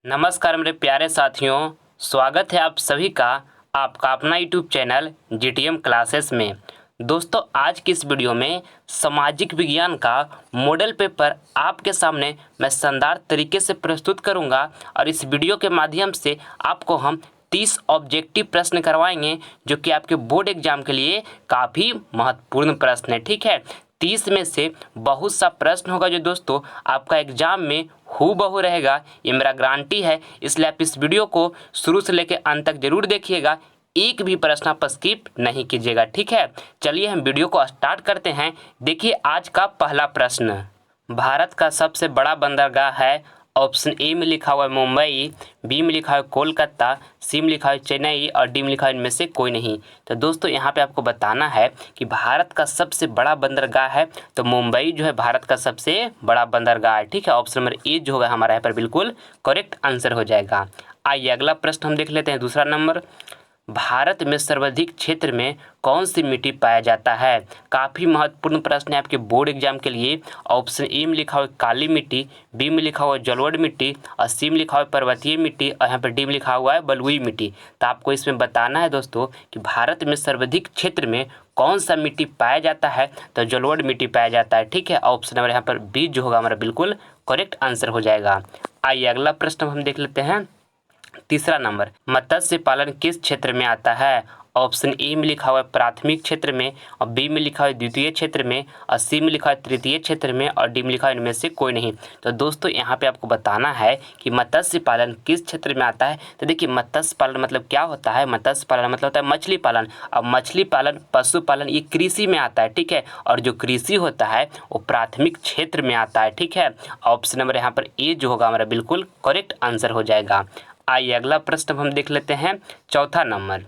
नमस्कार मेरे प्यारे साथियों, स्वागत है आप सभी का आपका अपना यूट्यूब चैनल जीटीएम क्लासेस में। दोस्तों, आज की इस वीडियो में सामाजिक विज्ञान का मॉडल पेपर आपके सामने मैं शानदार तरीके से प्रस्तुत करूंगा और इस वीडियो के माध्यम से आपको हम 30 ऑब्जेक्टिव प्रश्न करवाएंगे जो कि आपके बोर्ड एग्जाम के लिए काफ़ी महत्वपूर्ण प्रश्न है। ठीक है, 30 में से बहुत सा प्रश्न होगा जो दोस्तों आपका एग्जाम में हूबहू रहेगा, ये मेरा गारंटी है। इसलिए आप इस वीडियो को शुरू से लेकर अंत तक जरूर देखिएगा, एक भी प्रश्न आप स्किप नहीं कीजिएगा। ठीक है, चलिए हम वीडियो को स्टार्ट करते हैं। देखिए आज का पहला प्रश्न, भारत का सबसे बड़ा बंदरगाह है। ऑप्शन ए में लिखा हुआ है मुंबई, बी में लिखा है कोलकाता, सी में लिखा है चेन्नई और डी में लिखा है इनमें से कोई नहीं। तो दोस्तों यहाँ पे आपको बताना है कि भारत का सबसे बड़ा बंदरगाह है तो मुंबई जो है भारत का सबसे बड़ा बंदरगाह है। ठीक है, ऑप्शन नंबर ए जो होगा हमारा यहाँ पर बिल्कुल करेक्ट आंसर हो जाएगा। आइए अगला प्रश्न हम देख लेते हैं। दूसरा नंबर, भारत में सर्वाधिक क्षेत्र में कौन सी मिट्टी पाया जाता है। काफ़ी महत्वपूर्ण प्रश्न है आपके बोर्ड एग्जाम के लिए। ऑप्शन ए में लिखा हुआ काली मिट्टी, बी में लिखा हुआ जलोढ़ मिट्टी और सी में लिखा हुआ पर्वतीय मिट्टी और यहाँ पर डी में लिखा हुआ है बलुई मिट्टी। तो आपको इसमें बताना है दोस्तों कि भारत में सर्वाधिक क्षेत्र में कौन सा मिट्टी पाया जाता है। तो जलोढ़ मिट्टी पाया जाता है। ठीक है, ऑप्शन नंबर यहाँ पर बी जो होगा हमारा बिल्कुल करेक्ट आंसर हो जाएगा। आइए अगला प्रश्न हम देख लेते हैं। तीसरा नंबर, मत्स्य पालन किस क्षेत्र में आता है। ऑप्शन ए में लिखा हुआ है प्राथमिक क्षेत्र में और बी में लिखा हुआ है द्वितीय क्षेत्र में और सी में लिखा है तृतीय क्षेत्र में और डी में लिखा है इनमें से कोई नहीं। तो दोस्तों यहाँ पे आपको बताना है कि मत्स्य पालन किस क्षेत्र में आता है। तो देखिए मत्स्य पालन मतलब क्या होता है। मत्स्य पालन मतलब होता है मछली पालन। अब मछली पालन, पशुपालन ये कृषि में आता है। ठीक है, और जो कृषि होता है वो प्राथमिक क्षेत्र में आता है। ठीक है, ऑप्शन नंबर यहाँ पर ए जो होगा हमारा बिल्कुल करेक्ट आंसर हो जाएगा। आइए अगला प्रश्न हम देख लेते हैं। चौथा नंबर,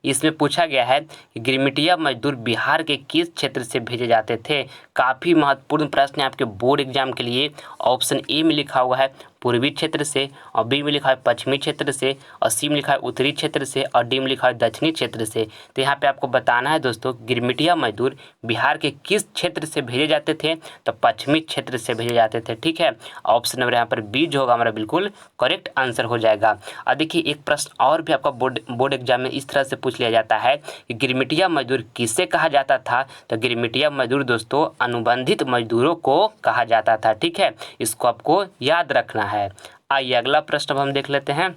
इसमें पूछा गया है कि गिरमिटिया मजदूर बिहार के किस क्षेत्र से भेजे जाते थे। काफ़ी महत्वपूर्ण प्रश्न है आपके बोर्ड एग्जाम के लिए। ऑप्शन ए में लिखा हुआ है पूर्वी क्षेत्र से और बी में लिखा है पश्चिमी क्षेत्र से और सी में लिखा है उत्तरी क्षेत्र से और डी में लिखा है दक्षिणी क्षेत्र से। तो यहाँ पे आपको बताना है दोस्तों गिरमिटिया मजदूर बिहार के किस क्षेत्र से भेजे जाते थे। तो पश्चिमी क्षेत्र से भेजे जाते थे। ठीक है, ऑप्शन नंबर यहाँ पर बी जो होगा हमारा बिल्कुल करेक्ट आंसर हो जाएगा। और देखिए एक प्रश्न और भी आपका बोर्ड एग्जाम में इस तरह से पूछ लिया जाता है कि गिरमिटिया मजदूर किसे कहा जाता था। तो गिरमिटिया मजदूर दोस्तों अनुबंधित मजदूरों को कहा जाता था। ठीक है, इसको आपको याद रखना है। आइए अगला प्रश्न हम देख लेते हैं।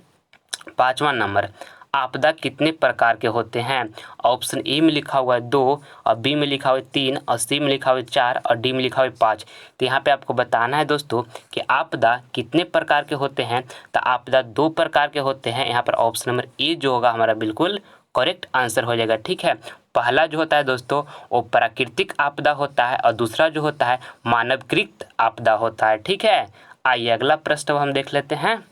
पांचवा नंबर, आपदा कितने प्रकार के होते हैं। ऑप्शन ए में लिखा हुआ है 2 और बी में लिखा हुआ है 3 और सी में लिखा हुआ है 4 और डी में लिखा हुआ है 5। तो यहाँ पे आपको बताना है दोस्तों कि आपदा कितने प्रकार के होते हैं। तो आपदा 2 प्रकार के होते हैं। यहाँ पर ऑप्शन नंबर ए जो होगा हमारा बिल्कुल करेक्ट आंसर हो जाएगा। ठीक है, पहला जो होता है दोस्तों वो प्राकृतिक आपदा होता है और दूसरा जो होता है मानवकृत आपदा होता है। ठीक है, आइए अगला प्रश्न हम देख लेते हैं।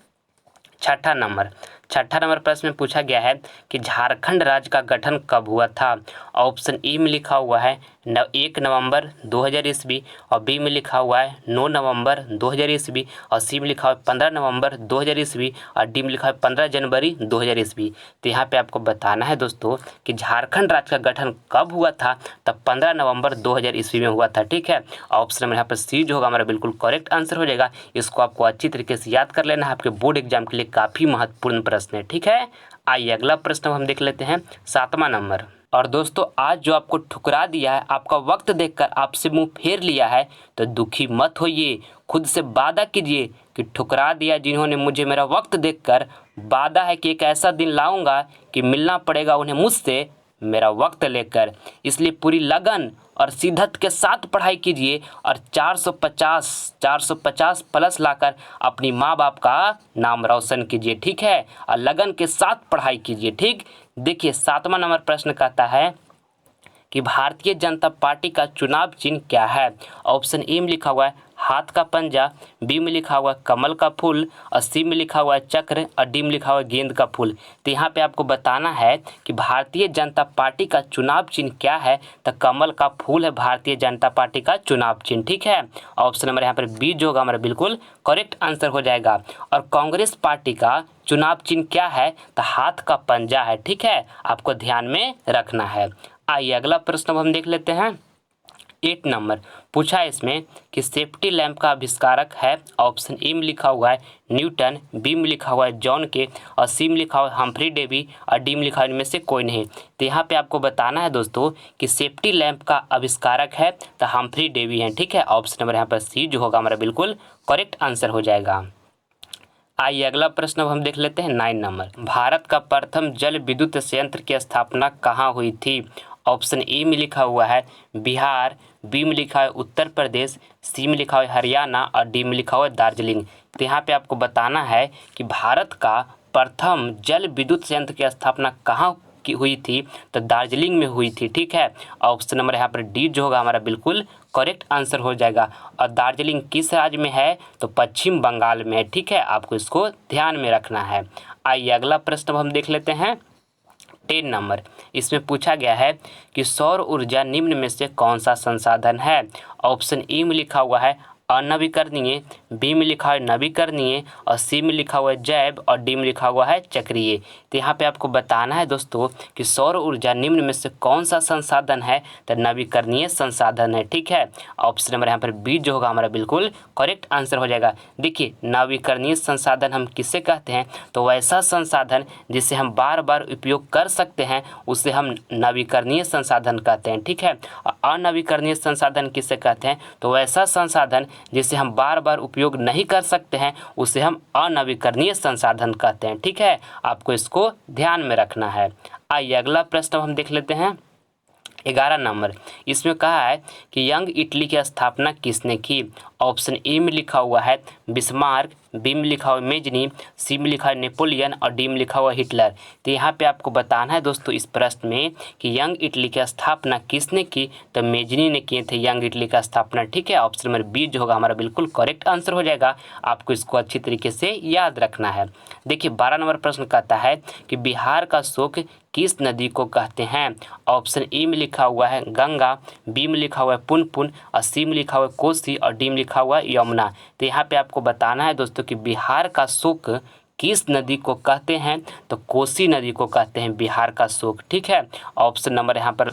छठा नंबर प्रश्न में पूछा गया है कि झारखंड राज्य का गठन कब हुआ था। ऑप्शन ए में लिखा हुआ है 1 नवंबर 2000 ईस्वी और बी में लिखा हुआ है 9 नवंबर 2000 ईस्वी और सी में लिखा हुआ है 15 नवंबर 2000 ईस्वी और डी में लिखा है 15 जनवरी 2000 ईस्वी। तो यहाँ पे आपको बताना है दोस्तों कि झारखंड राज्य का गठन कब हुआ था। तब 15 नवंबर 2000 ईस्वी में हुआ था। ठीक है, ऑप्शन नंबर यहाँ पर सी जो होगा हमारा बिल्कुल करेक्ट आंसर हो जाएगा। इसको आपको अच्छी तरीके से याद कर लेना है, आपके बोर्ड एग्जाम के लिए काफ़ी महत्वपूर्ण प्रश्न है। ठीक है, आइए अगला प्रश्न हम देख लेते हैं। 7वां नंबर, और दोस्तों आज जो आपको ठुकरा दिया है, आपका वक्त देखकर आपसे मुंह फेर लिया है तो दुखी मत होइए, खुद से वादा कीजिए कि ठुकरा दिया जिन्होंने मुझे मेरा वक्त देखकर। वादा है कि एक ऐसा दिन लाऊंगा कि मिलना पड़ेगा उन्हें मुझसे मेरा वक्त लेकर। इसलिए पूरी लगन और शिद्दत के साथ पढ़ाई कीजिए और 450 प्लस लाकर अपनी माँ बाप का नाम रोशन कीजिए। ठीक है, और लगन के साथ पढ़ाई कीजिए। ठीक, देखिए 7वां नंबर प्रश्न कहता है कि भारतीय जनता पार्टी का चुनाव चिन्ह क्या है। ऑप्शन ए में लिखा हुआ है हाथ का पंजा, बी में लिखा हुआ है कमल का फूल और सी में लिखा हुआ है चक्र और डी में लिखा हुआ है गेंद का फूल। तो यहाँ पे आपको बताना है कि भारतीय जनता पार्टी का चुनाव चिन्ह क्या है। तो कमल का फूल है भारतीय जनता पार्टी का चुनाव चिन्ह। ठीक है, ऑप्शन नंबर यहाँ पर बी जो होगा हमारा बिल्कुल करेक्ट आंसर हो जाएगा। और कांग्रेस पार्टी का चुनाव चिन्ह क्या है। तो हाथ का पंजा है। ठीक है, आपको ध्यान में रखना है। आइए अगला प्रश्न हम देख लेते हैं। 8 नंबर पूछा है इसमें कि सेफ्टी लैंप का आविष्कारक है। ऑप्शन ए में लिखा हुआ है न्यूटन, बी में लिखा हुआ है जॉन के, और सी में लिखा हुआ है हम्फ्री डेवी, और डी में लिखा हुआ है इनमें से कोई नहीं। तो यहाँ पे आपको बताना है दोस्तों कि सेफ्टी लैंप का आविष्कारक है तो हम्फ्री डेवी हैं। ठीक है, ऑप्शन नंबर यहाँ पर सी जो होगा हमारा बिल्कुल करेक्ट आंसर हो जाएगा। आइए अगला प्रश्न अब हम देख लेते हैं 9 नंबर। भारत का प्रथम जल विद्युत संयंत्र की स्थापना कहाँ हुई थी? ऑप्शन ए में लिखा हुआ है बिहार, बी में लिखा है उत्तर प्रदेश, सी में लिखा हुआ है हरियाणा, और डी में लिखा हुआ है दार्जिलिंग। तो यहाँ पे आपको बताना है कि भारत का प्रथम जल विद्युत संयंत्र की स्थापना कहाँ की हुई थी? तो दार्जिलिंग में हुई थी। ठीक है, ऑप्शन नंबर यहाँ पर डी जो होगा हमारा बिल्कुल करेक्ट आंसर हो जाएगा। और दार्जिलिंग किस राज्य में है? तो पश्चिम बंगाल में है। ठीक है, आपको इसको ध्यान में रखना है। आइए अगला प्रश्न हम देख लेते हैं 10 नंबर। इसमें पूछा गया है कि सौर ऊर्जा निम्न में से कौन सा संसाधन है? ऑप्शन ए में लिखा हुआ है अनवीकरणीय, बी में लिखा है नवीकरणीय, और सी में लिखा हुआ है जैव, और डी में लिखा हुआ है चक्रीय। तो यहाँ पे आपको बताना है दोस्तों कि सौर ऊर्जा निम्न में से कौन सा संसाधन है? तो नवीकरणीय संसाधन है। ठीक है, ऑप्शन नंबर यहाँ पर बी जो होगा हमारा बिल्कुल करेक्ट आंसर हो जाएगा। देखिए नवीकरणीय संसाधन हम किसे कहते हैं? तो वैसा संसाधन जिसे हम बार बार उपयोग कर सकते हैं उसे हम नवीकरणीय संसाधन कहते हैं। ठीक है, अनवीकरणीय संसाधन किसे कहते हैं? तो वैसा संसाधन जिसे हम बार बार उपयोग नहीं कर सकते हैं उसे हम अनवीकरणीय संसाधन कहते हैं। ठीक है, आपको इसको ध्यान में रखना है। आइए अगला प्रश्न हम देख लेते हैं 11 नंबर। इसमें कहा है कि यंग इटली की स्थापना किसने की? ऑप्शन ए में लिखा हुआ है बिस्मार्क, बी में लिखा हुआ है मेजनी, सी में लिखा है नेपोलियन, और डी में लिखा हुआ है हिटलर। तो यहाँ पे आपको बताना है दोस्तों इस प्रश्न में कि यंग इटली की स्थापना किसने की? तो मेजनी ने किए थे यंग इटली का स्थापना। ठीक है, ऑप्शन नंबर बी जो होगा हमारा बिल्कुल करेक्ट आंसर हो जाएगा। आपको इसको अच्छी तरीके से याद रखना है। देखिए 12 नंबर प्रश्न कहता है कि बिहार का शोक किस नदी को कहते हैं? ऑप्शन ए में लिखा हुआ है गंगा, बी में लिखा हुआ है पुनपुन, और सी में लिखा हुआ है कोसी, और डी में लिखा हुआ है यमुना। तो यहाँ पे आपको बताना है दोस्तों कि बिहार का शोक किस नदी को कहते हैं? तो कोसी नदी को कहते हैं बिहार का शोक। ठीक है, ऑप्शन नंबर यहाँ पर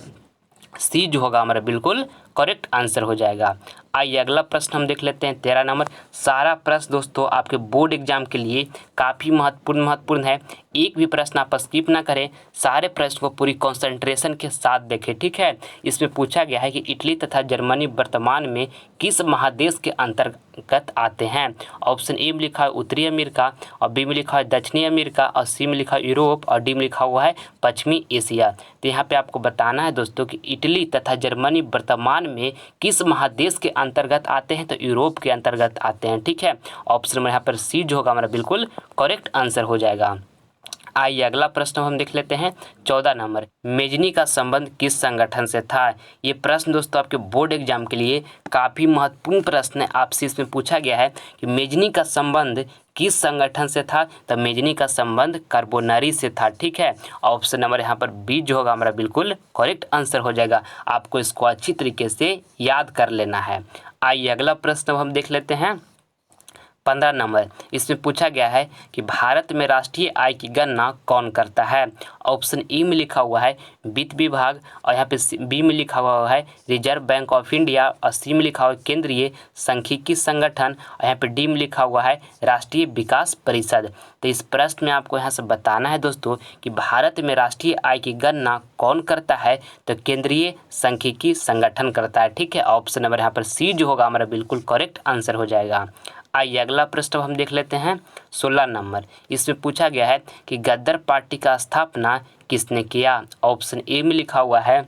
सी जो होगा हमारा बिल्कुल करेक्ट आंसर हो जाएगा। आइए अगला प्रश्न हम देख लेते हैं 13 नंबर। सारा प्रश्न दोस्तों आपके बोर्ड एग्जाम के लिए काफ़ी महत्वपूर्ण है। एक भी प्रश्न आप स्किप ना करें, सारे प्रश्न को पूरी कंसंट्रेशन के साथ देखें। ठीक है, इसमें पूछा गया है कि इटली तथा जर्मनी वर्तमान में किस महादेश के अंतर्गत आते हैं? ऑप्शन ए में लिखा है उत्तरी अमेरिका, और बी में लिखा है दक्षिणी अमेरिका, और सी में लिखा है यूरोप, और डी में लिखा हुआ है पश्चिमी एशिया। तो यहाँ पे आपको बताना है दोस्तों कि इटली तथा जर्मनी वर्तमान में किस महादेश के अंतर्गत आते हैं? तो यूरोप के अंतर्गत आते हैं। ठीक है, ऑप्शन नंबर यहाँ पर सी जो होगा हमारा बिल्कुल करेक्ट आंसर हो जाएगा। आइए अगला प्रश्न हम देख लेते हैं 14 नंबर। मेजनी का संबंध किस संगठन से था? ये प्रश्न दोस्तों आपके बोर्ड एग्जाम के लिए काफ़ी महत्वपूर्ण प्रश्न है। आपसे इसमें पूछा गया है कि मेजनी का संबंध किस संगठन से था? तो मेजनी का संबंध कार्बोनरी से था। ठीक है, ऑप्शन नंबर यहाँ पर बी जो होगा हमारा बिल्कुल करेक्ट आंसर हो जाएगा। आपको इसको अच्छी तरीके से याद कर लेना है। आइए अगला प्रश्न हम देख लेते हैं 15 नंबर। इसमें पूछा गया है कि भारत में राष्ट्रीय आय की गणना कौन करता है? ऑप्शन ई में लिखा हुआ है वित्त विभाग, और यहाँ पे बी में लिखा हुआ है रिजर्व बैंक ऑफ इंडिया, और सी में लिखा हुआ है केंद्रीय सांख्यिकी संगठन, और यहाँ पे डी में लिखा हुआ है राष्ट्रीय विकास परिषद। तो इस प्रश्न में आपको यहाँ से बताना है दोस्तों कि भारत में राष्ट्रीय आय की गणना कौन करता है? तो केंद्रीय सांख्यिकी संगठन करता है। ठीक है, ऑप्शन नंबर यहाँ पर सी जो होगा हमारा बिल्कुल करेक्ट आंसर हो जाएगा। आइए अगला प्रश्न हम देख लेते हैं 16 नंबर। इसमें पूछा गया है कि गदर पार्टी का स्थापना किसने किया? ऑप्शन ए में लिखा हुआ है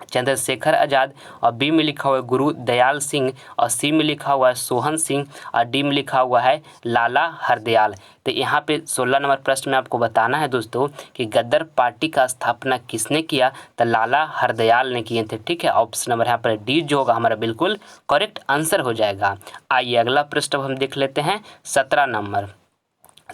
चंद्रशेखर आज़ाद, और बी में लिखा हुआ है गुरु दयाल सिंह, और सी में लिखा हुआ है सोहन सिंह, और डी में लिखा हुआ है लाला हरदयाल। तो यहाँ पे 16 नंबर प्रश्न में आपको बताना है दोस्तों कि गदर पार्टी का स्थापना किसने किया? तो लाला हरदयाल ने किए थे। ठीक है, ऑप्शन नंबर यहाँ पर डी जो होगा हमारा बिल्कुल करेक्ट आंसर हो जाएगा। आइए अगला प्रश्न हम देख लेते हैं 17 नंबर।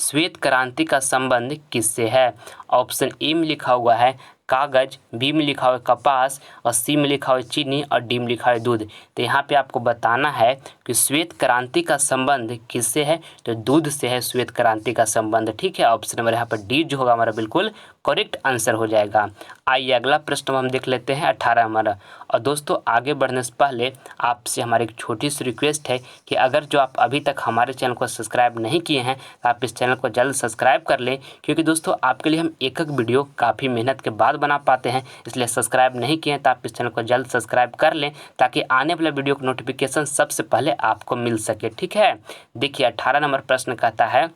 श्वेत क्रांति का संबंध किससे है? ऑप्शन ए में लिखा हुआ है कागज, बी में लिखा हुआ है कपास और सी में लिखा हुआ है चीनी और डी में लिखा हुआ है दूध। तो यहाँ पे आपको बताना है कि श्वेत क्रांति का संबंध किससे है, तो दूध से है श्वेत क्रांति का संबंध। ठीक है, ऑप्शन नंबर यहाँ पर डी जो होगा हमारा बिल्कुल करेक्ट आंसर हो जाएगा। आइए अगला प्रश्न हम देख लेते हैं 18 हमारा। और दोस्तों आगे बढ़ने से पहले आपसे हमारी एक छोटी सी रिक्वेस्ट है कि अगर जो आप अभी तक हमारे चैनल को सब्सक्राइब नहीं किए हैं तो आप इस चैनल को जल्द सब्सक्राइब कर लें, क्योंकि दोस्तों आपके लिए हम एक एक वीडियो काफ़ी मेहनत के बाद बना पाते हैं। इसलिए सब्सक्राइब नहीं किए हैं तो आप इस चैनल को जल्द सब्सक्राइब कर लें ताकि आने वाले वीडियो का नोटिफिकेशन सबसे पहले आपको मिल सके। ठीक है, देखिए 18 नंबर प्रश्न कहता है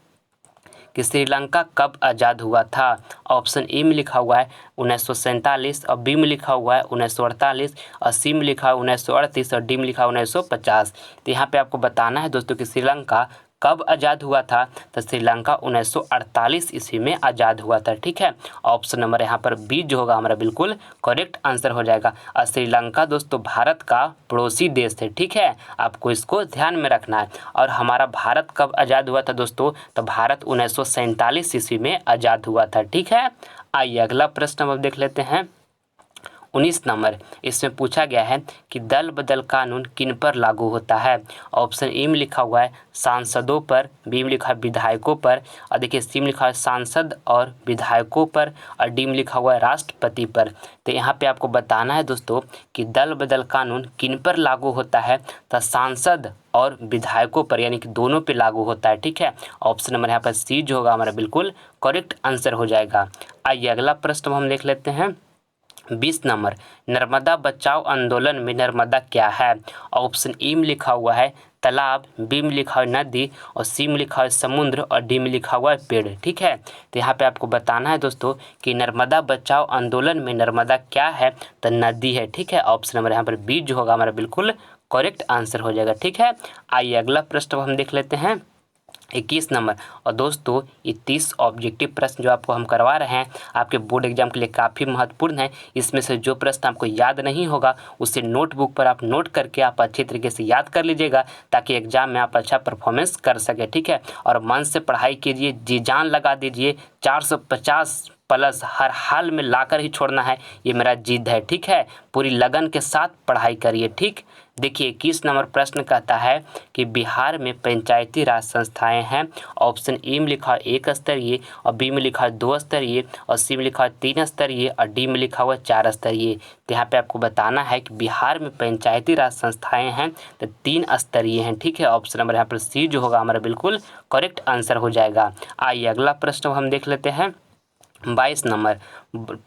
कि श्रीलंका कब आज़ाद हुआ था। ऑप्शन ए में लिखा हुआ है 1947 और बी में लिखा हुआ है 1948 और सी में लिखा है 1938 और डी में लिखा है 1950। तो यहाँ पे आपको बताना है दोस्तों कि श्रीलंका कब आज़ाद हुआ था, तो श्रीलंका 1948 ईस्वी में आज़ाद हुआ था। ठीक है, ऑप्शन नंबर यहाँ पर बी जो होगा हमारा बिल्कुल करेक्ट आंसर हो जाएगा। और श्रीलंका दोस्तों भारत का पड़ोसी देश है। ठीक है, आपको इसको ध्यान में रखना है। और हमारा भारत कब आज़ाद हुआ था दोस्तों, तो भारत 1947 ईस्वी में आज़ाद हुआ था। ठीक है, आइए अगला प्रश्न अब देख लेते हैं 19 नंबर। इसमें पूछा गया है कि दल बदल कानून किन पर लागू होता है। ऑप्शन ए में लिखा हुआ है सांसदों पर, बी में लिखा है विधायकों पर और देखिए सी में लिखा है सांसद और विधायकों पर और डी में लिखा हुआ है राष्ट्रपति पर। तो यहाँ पे आपको बताना है दोस्तों कि दल बदल कानून किन पर लागू होता है, तो सांसद और विधायकों पर, यानी कि दोनों पे लागू होता है। ठीक है, ऑप्शन नंबर यहाँ पर सी जो होगा हमारा बिल्कुल करेक्ट आंसर हो जाएगा। आइए अगला प्रश्न हम देख लेते हैं 20 नंबर। नर्मदा बचाओ आंदोलन में नर्मदा क्या है। ऑप्शन ए में लिखा हुआ है तालाब, बी में लिखा हुआ है नदी और सी में लिखा हुआ है समुद्र और डी में लिखा हुआ है पेड़। ठीक है, तो यहाँ पे आपको बताना है दोस्तों कि नर्मदा बचाओ आंदोलन में नर्मदा क्या है, तो नदी है। ठीक है, ऑप्शन नंबर यहाँ पर बी जो होगा हमारा बिल्कुल करेक्ट आंसर हो जाएगा। ठीक है, आइए अगला प्रश्न हम देख लेते हैं 21 नंबर। और दोस्तों ये 30 ऑब्जेक्टिव प्रश्न जो आपको हम करवा रहे हैं आपके बोर्ड एग्जाम के लिए काफ़ी महत्वपूर्ण है। इसमें से जो प्रश्न आपको याद नहीं होगा उसे नोटबुक पर आप नोट करके आप अच्छी तरीके से याद कर लीजिएगा ताकि एग्जाम में आप अच्छा परफॉर्मेंस कर सके। ठीक है, और मन से पढ़ाई कीजिए, जी जान लगा दीजिए, 450 प्लस हर हाल में लाकर ही छोड़ना है, ये मेरा जिद है। ठीक है, पूरी लगन के साथ पढ़ाई करिए। ठीक, देखिए 21 नंबर प्रश्न कहता है कि बिहार में पंचायती राज संस्थाएं हैं। ऑप्शन ए में लिखा है 1 स्तरीय और बी में लिखा है 2 स्तरीय और सी में लिखा है 3 स्तरीय और डी में लिखा हुआ है 4 स्तरीय। तो यहाँ पे आपको बताना है कि बिहार में पंचायती राज संस्थाएं हैं तो 3 स्तरीय हैं। ठीक है, ऑप्शन नंबर यहाँ पर सी जो होगा हमारा बिल्कुल करेक्ट आंसर हो जाएगा। आइए अगला प्रश्न हम देख लेते हैं 22 नंबर।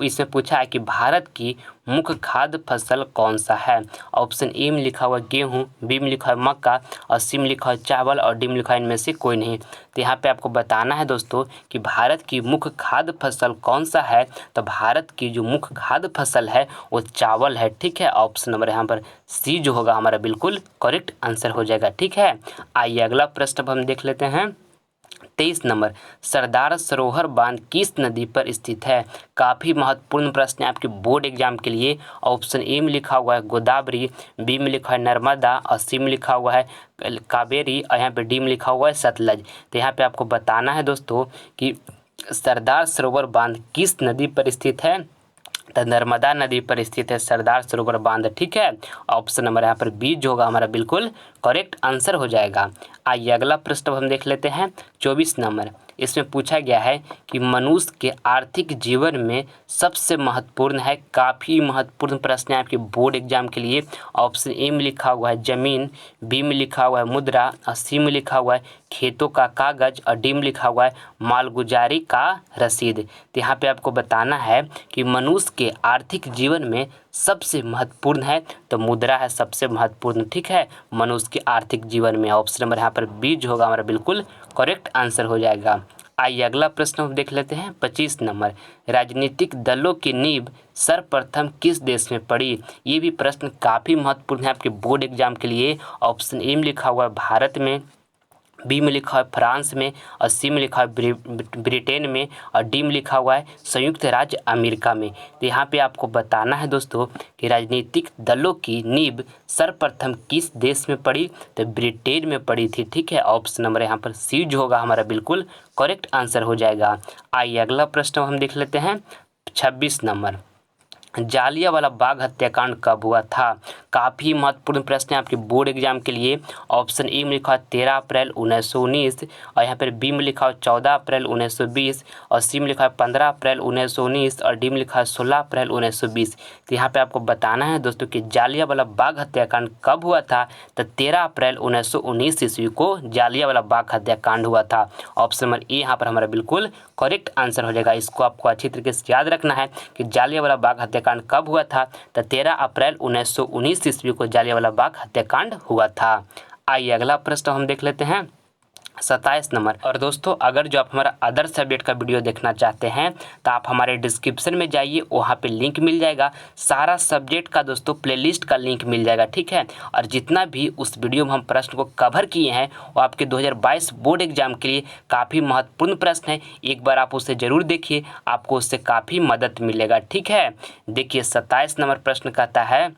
इसमें पूछा है कि भारत की मुख्य खाद्य फसल कौन सा है। ऑप्शन ए में लिखा हुआ गेहूं, बी में लिखा है मक्का और सी में लिखा है चावल और डी में लिखा है इनमें से कोई नहीं। तो यहाँ पे आपको बताना है दोस्तों कि भारत की मुख्य खाद्य फसल कौन सा है, तो भारत की जो मुख्य खाद्य फसल है वो चावल है। ठीक है, ऑप्शन नंबर यहाँ पर सी जो होगा हमारा बिल्कुल करेक्ट आंसर हो जाएगा। ठीक है, आइए अगला प्रश्न हम देख लेते हैं 23 नंबर। सरदार सरोवर बांध किस नदी पर स्थित है। काफ़ी महत्वपूर्ण प्रश्न है आपके बोर्ड एग्जाम के लिए। ऑप्शन ए में लिखा हुआ है गोदावरी, बी में लिखा है नर्मदा और सी में लिखा हुआ है कावेरी और यहाँ पे डी में लिखा हुआ है सतलज। तो यहाँ पे आपको बताना है दोस्तों कि सरदार सरोवर बांध किस नदी पर स्थित है, तो नर्मदा नदी पर स्थित है सरदार सरोवर बांध। ठीक है, ऑप्शन नंबर यहाँ पर बी जो होगा हमारा बिल्कुल करेक्ट आंसर हो जाएगा। आइए अगला प्रश्न हम देख लेते हैं 24 नंबर। इसमें पूछा गया है कि मनुष्य के आर्थिक जीवन में सबसे महत्वपूर्ण है। काफ़ी महत्वपूर्ण प्रश्न है आपके बोर्ड एग्जाम के लिए। ऑप्शन ए में लिखा हुआ है जमीन, बी में लिखा हुआ है मुद्रा और सी में लिखा हुआ है खेतों का कागज और डी में लिखा हुआ है मालगुजारी का रसीद। तो यहाँ पे आपको बताना है कि मनुष्य के आर्थिक जीवन में सबसे महत्वपूर्ण है तो मुद्रा है सबसे महत्वपूर्ण। ठीक है, मनुष्य के आर्थिक जीवन में ऑप्शन नंबर यहाँ पर बी जो होगा हमारा बिल्कुल करेक्ट आंसर हो जाएगा। आइए अगला प्रश्न हम देख लेते हैं 25 नंबर। राजनीतिक दलों की नींव सर्वप्रथम किस देश में पड़ी। ये भी प्रश्न काफ़ी महत्वपूर्ण है आपके बोर्ड एग्जाम के लिए। ऑप्शन ए में लिखा हुआ है भारत में, बी में लिखा है फ्रांस में और सी में लिखा है ब्रिटेन में और डी में लिखा हुआ है संयुक्त राज्य अमेरिका में। तो यहाँ पे आपको बताना है दोस्तों कि राजनीतिक दलों की नींव सर्वप्रथम किस देश में पड़ी, तो ब्रिटेन में पड़ी थी। ठीक है, ऑप्शन नंबर यहाँ पर सी जो होगा हमारा बिल्कुल करेक्ट आंसर हो जाएगा। आइए अगला प्रश्न हम देख लेते हैं 26 नंबर। जालियांवाला बाग हत्याकांड कब हुआ था? काफ़ी महत्वपूर्ण प्रश्न है आपके बोर्ड एग्जाम के लिए। ऑप्शन ए में लिखा है 13 अप्रैल 1919 और यहाँ पर बी में लिखा है 14 अप्रैल 1920 और सी में लिखा है 15 अप्रैल 1919 और डी में लिखा है 16 अप्रैल 1920। तो यहाँ पे आपको बताना है दोस्तों कि जालियांवाला बाग हत्याकांड कब हुआ था। तो 13 अप्रैल 1919 ईस्वी को जालियांवाला बाग हत्याकांड हुआ था। ऑप्शन नंबर ए यहाँ पर हमारा बिल्कुल करेक्ट आंसर हो जाएगा। इसको आपको अच्छी तरीके से याद रखना है कि जालियांवाला बाग हत्याकांड कब हुआ था। तो 13 अप्रैल 1919 ईस्वी को जालियांवाला बाग हत्याकांड हुआ था। आइए अगला प्रश्न हम देख लेते हैं 27 नंबर। और दोस्तों अगर जो आप हमारा अदर सब्जेक्ट का वीडियो देखना चाहते हैं तो आप हमारे डिस्क्रिप्शन में जाइए, वहाँ पे लिंक मिल जाएगा। सारा सब्जेक्ट का दोस्तों प्लेलिस्ट का लिंक मिल जाएगा, ठीक है। और जितना भी उस वीडियो में हम प्रश्न को कवर किए हैं वो आपके 2022 बोर्ड एग्जाम के लिए काफ़ी महत्वपूर्ण प्रश्न है। एक बार आप उसे ज़रूर देखिए, आपको उससे काफ़ी मदद मिलेगा, ठीक है। देखिए 27 नंबर प्रश्न कहता है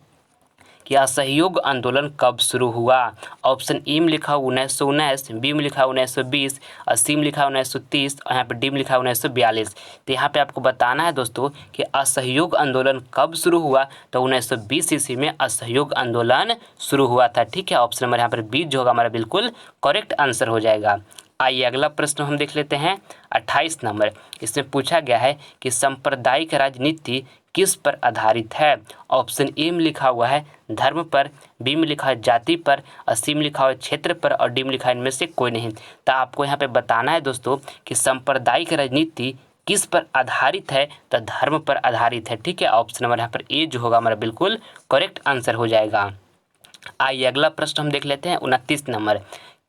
कि असहयोग आंदोलन कब शुरू हुआ। ऑप्शन ए में लिखा 1919, बी में लिखा 1920 और सी में लिखा 1930 और यहाँ पे डी में लिखा 1942। तो यहाँ पे आपको बताना है दोस्तों कि असहयोग आंदोलन कब शुरू हुआ। तो 1920 ईस्वी में असहयोग आंदोलन शुरू हुआ था, ठीक है। ऑप्शन नंबर यहाँ पर बी जो होगा हमारा बिल्कुल करेक्ट आंसर हो जाएगा। आइए अगला प्रश्न हम देख लेते हैं 28 नंबर। इसमें पूछा गया है कि सांप्रदायिक राजनीति किस पर आधारित है। ऑप्शन ए में लिखा हुआ है धर्म पर, बी में लिखा है जाति पर और सी में लिखा हुआ है क्षेत्र पर और डी में लिखा है इनमें से कोई नहीं। तो आपको यहाँ पे बताना है दोस्तों कि सांप्रदायिक राजनीति किस पर आधारित है। तो धर्म पर आधारित है, ठीक है। ऑप्शन नंबर यहाँ पर ए जो होगा हमारा बिल्कुल करेक्ट आंसर हो जाएगा। आइए अगला प्रश्न हम देख लेते हैं 29 नंबर।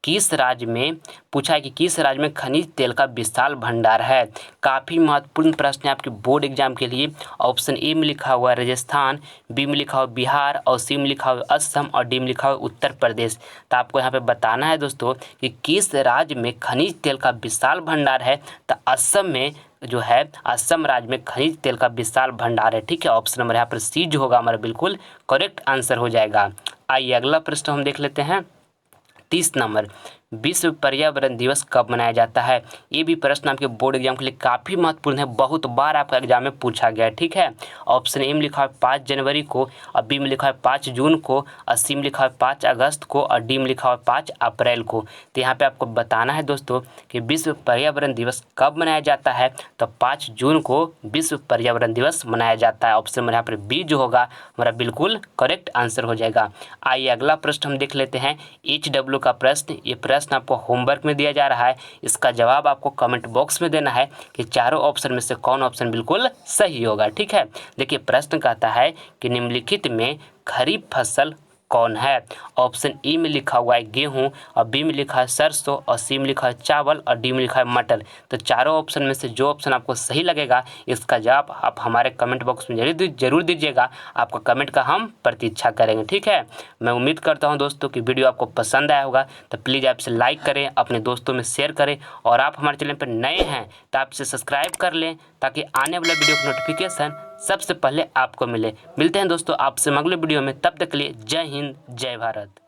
किस राज्य में पूछा है कि किस राज्य में खनिज तेल का विशाल भंडार है। काफ़ी महत्वपूर्ण प्रश्न है आपके बोर्ड एग्जाम के लिए। ऑप्शन ए में लिखा हुआ है राजस्थान, बी में लिखा हुआ बिहार और सी में लिखा हुआ असम और डी में लिखा हुआ उत्तर प्रदेश। तो आपको यहाँ पे बताना है दोस्तों कि किस राज्य में खनिज तेल का विशाल भंडार है। तो असम में जो है असम राज्य में खनिज तेल का विशाल भंडार है, ठीक है। ऑप्शन नंबर यहाँ पर सी जो होगा हमारा बिल्कुल करेक्ट आंसर हो जाएगा। आइए अगला प्रश्न हम देख लेते हैं 30 नंबर। विश्व पर्यावरण दिवस कब मनाया जाता है। ये भी प्रश्न आपके बोर्ड एग्जाम के लिए काफ़ी महत्वपूर्ण है, बहुत बार आपका एग्जाम में पूछा गया है, ठीक है। ऑप्शन ए में लिखा है 5 जनवरी को और बी में लिखा है 5 जून को और सी में लिखा है 5 अगस्त को और डी में लिखा है 5 अप्रैल को। तो यहाँ पे आपको बताना है दोस्तों कि विश्व पर्यावरण दिवस कब मनाया जाता है। तो 5 जून को विश्व पर्यावरण दिवस मनाया जाता है। ऑप्शन में यहाँ पर बी जो होगा हमारा बिल्कुल करेक्ट आंसर हो जाएगा। आइए अगला प्रश्न हम देख लेते हैं HW का प्रश्न। ये प्रश्न आपको होमवर्क में दिया जा रहा है, इसका जवाब आपको कमेंट बॉक्स में देना है कि चारों ऑप्शन में से कौन ऑप्शन बिल्कुल सही होगा, ठीक है। देखिए प्रश्न कहता है कि निम्नलिखित में खरीफ फसल कौन है। ऑप्शन ए में लिखा हुआ है गेहूं और बी में लिखा है सरसों और सी में लिखा है चावल और डी में लिखा है मटर। तो चारों ऑप्शन में से जो ऑप्शन आपको सही लगेगा इसका जवाब आप हमारे कमेंट बॉक्स में जरूर दीजिएगा। आपका कमेंट का हम प्रतीक्षा करेंगे, ठीक है। मैं उम्मीद करता हूं दोस्तों कि वीडियो आपको पसंद आया होगा, तो प्लीज़ आप इसे लाइक करें, अपने दोस्तों में शेयर करें और आप हमारे चैनल पर नए हैं तो आप इसे सब्सक्राइब कर लें ताकि आने वाले वीडियो की नोटिफिकेशन सबसे पहले आपको मिले। मिलते हैं दोस्तों आपसे अगले वीडियो में, तब तक के लिए जय हिंद जय भारत।